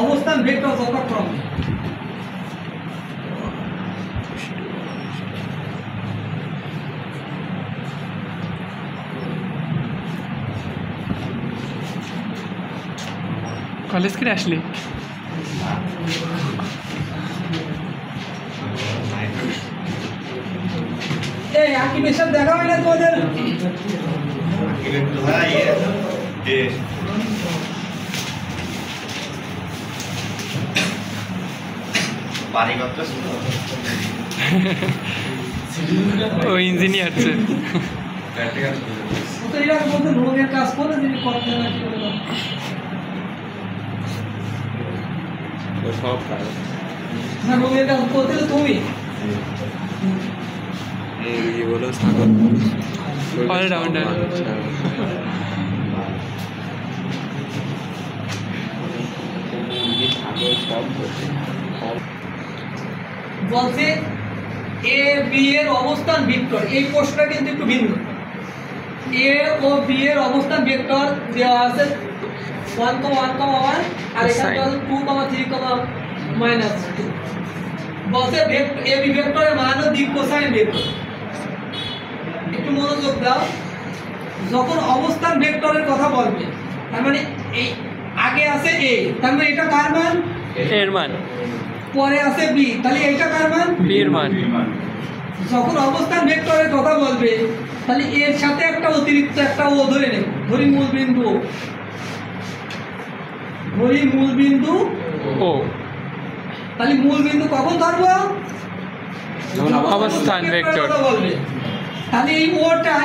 অবস্থান ভেক্টর যথাক্রমে কলেজ করে আসলি এই আকিবের সাথে দেখা হয় না তোমাদের? ও ইঞ্জিনিয়ার আছে তো এরা বলতে রোগের কাজ করে যিনি করতে না কি করে সব কাজ না রোগের কাজ করতে তো তুমি মুরগি বলো ছাগল অলরাউন্ডার মুরগি ছাগল সব করছে বলছে এ বি এর অবস্থান ভেক্টর। এই প্রশ্নটা কিন্তু একটু ভিন্ন। এ ও বি এর অবস্থান ভেক্টর দেওয়া আছে 1, 1, 1 আর এখানে 2, 3, -2। বলছে এ বি ভেক্টরের মান ও দিক কোসাইন ভেক্টর। একটু মনোযোগ দাও। যখন অবস্থান ভেক্টরের কথা বলবে তার মানে এই আগে আছে এ, তার মানে এটা কার মান? এর মান। পরে আছে বি, তাহলে এটা কার মান? বি এর মান। যখন অবস্থান ভেক্টরের কথা বলবে তাহলে এর সাথে একটা অতিরিক্ত একটা ও ধরে নেব। ধরি মূল বিন্দু ও। তাহলে মূল বিন্দু কখন ধরবো? অবস্থান ভেক্টর বলবে। তাহলে এই ওটা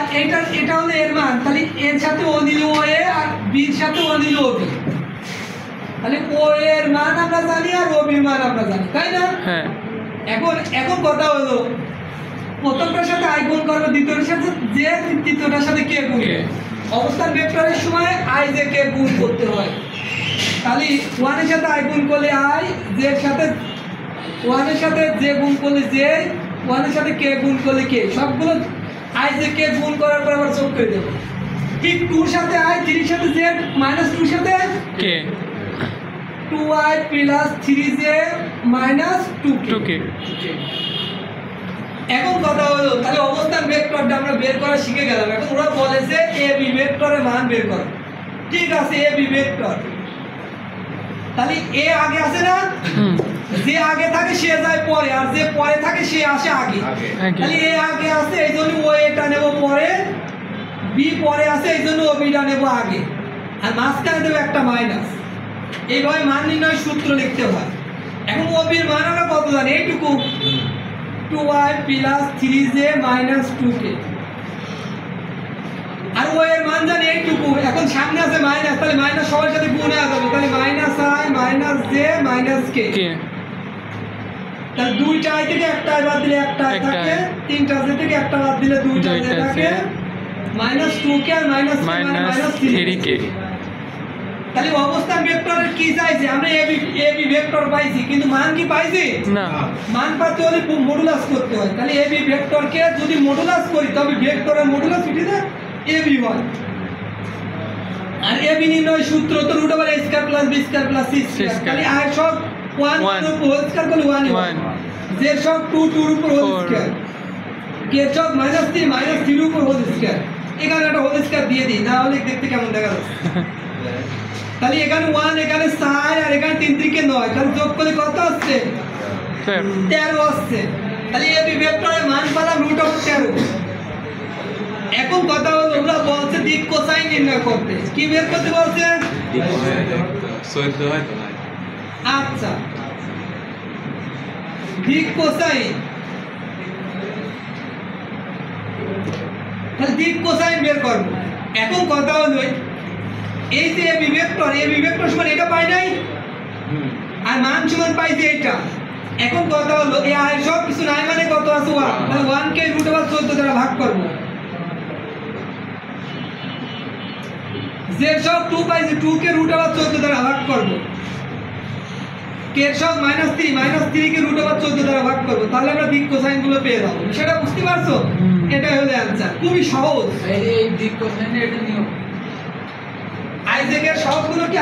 এটা হলো এর মান, তাহলে এর সাথে ও নিল ও এ আর বির সাথে ও নিল ও বি। তাহলে ও এর মান আমরা জানি আর ও বির মান আমরা জানি, তাই না? হ্যাঁ। এখন কথা হলো প্রথমটার সাথে আই গুণ করবে, দ্বিতীয়টার সাথে যে, তৃতীয়টার সাথে কে গুণ। অবস্থান ভেক্টরের সময় আই জে কে গুণ করতে হয়। তাহলে 1 এর সাথে আই গুণ করলে আই, জে এর সাথে 1 এর সাথে জে গুণ করলে জে, 1 এর সাথে কে গুণ করলে কে। সবগুলো আই জে কে গুণ করার পর আবার যোগ করে দেব। ঠিক 2 এর সাথে আই, 3 এর সাথে জে, -2 এর সাথে কে, 2i + 3j - 2k। এখন কথা হলো তাহলে অবস্থান ভেক্টরটা আমরা বের করা শিখে গেলাম। এখন ওরা বলেছে এ বি ভেক্টরের মান বের করো। ঠিক আছে, এ বি ভেক্টর। তাহলে এ আগে আছে না? যে আগে থাকে সে যায় পরে, আর যে পরে থাকে সে আসে আগে। তাহলে এ আগে আছে এই জন্য ও এটা নেব পরে, বি পরে আছে এই জন্য ও বিটা নেব আগে, আর মাঝখানে দেব একটা মাইনাস। এইভাবে মান নির্ণয় সূত্র লিখতে হয়। এখন ও বির মান আমরা কত জানি? এইটুকু, 2i + 3j - 2k। আর ও এর মান জানি এইটুকু। এখন সামনে আছে মাইনাস, তাহলে মাইনাস সবার সাথে গুণ হয়ে যাবে। তাহলে -i - j - k। তাহলে 2টা i থেকে একটা i বাদ দিলে একটা i থাকে, 3টা j থেকে একটা বাদ দিলে 2টা j থাকে, -2k আর -3k। তাহলে অবস্থান ভেক্টরের কি চাইছে? আমরা এ বি ভেক্টর পাইছি, কিন্তু মান কি পাইছি না। মান পাইতে হলে মডুলাস করতে হয়। তাহলে এ বি ভেক্টরকে যদি মডুলাস করি তবে ভেক্টরের মডুলাস উঠিতে এ বি হয়। আর এ বি নির্ণয় সূত্র তো √a² + b² + c²। তাহলে আই সব 1 এর উপর হোল স্কয়ার করলে 1 জে সব 2 এর উপর হোল স্কয়ার, কে সব -3 -3 এর উপর হোল স্কয়ার। এখানে একটা হোল স্কয়ার দিয়ে দিই, না হলে দেখতে কেমন দেখা যাচ্ছে। তাহলে এখানে 1, এখানে 4 আর এখানে 3 3 9, তাহলে যোগ করলে কত আসছে? 13 আসছে। তাহলে এ বি ভেক্টরের মান পেলাম √13। এখন কথা হলো ওরা বলছে দিক কোসাইন নির্ণয় করতে। কি বের করতে বলছে? দিক কোসাইন 14 হয় তো ভাই। আচ্ছা, দিক কোসাইন, তাহলে দিক কোসাইন বের করব। এখন কথা হলো এই যে এ বি ভেক্টর সমান এটা পাই নাই, আর মান সমান পাইছে এটা। এখন কথা হলো এই আই সব কিছু নাই মানে কত আছে 1, তাহলে 1 কে √14 দ্বারা ভাগ করব। যে সব 2 পাইছে, 2 কে √14 দ্বারা ভাগ করব। কে সব -3 কে √14 দ্বারা ভাগ করব। তাহলে আমরা দিক কোসাইন গুলো পেয়ে যাব। সেটা বুঝতে পারছো? এটা হলো অ্যানসার, খুবই সহজ। এই দিক কোসাইনের এটা নিয়ম। আইজেকের সহজগুলো কি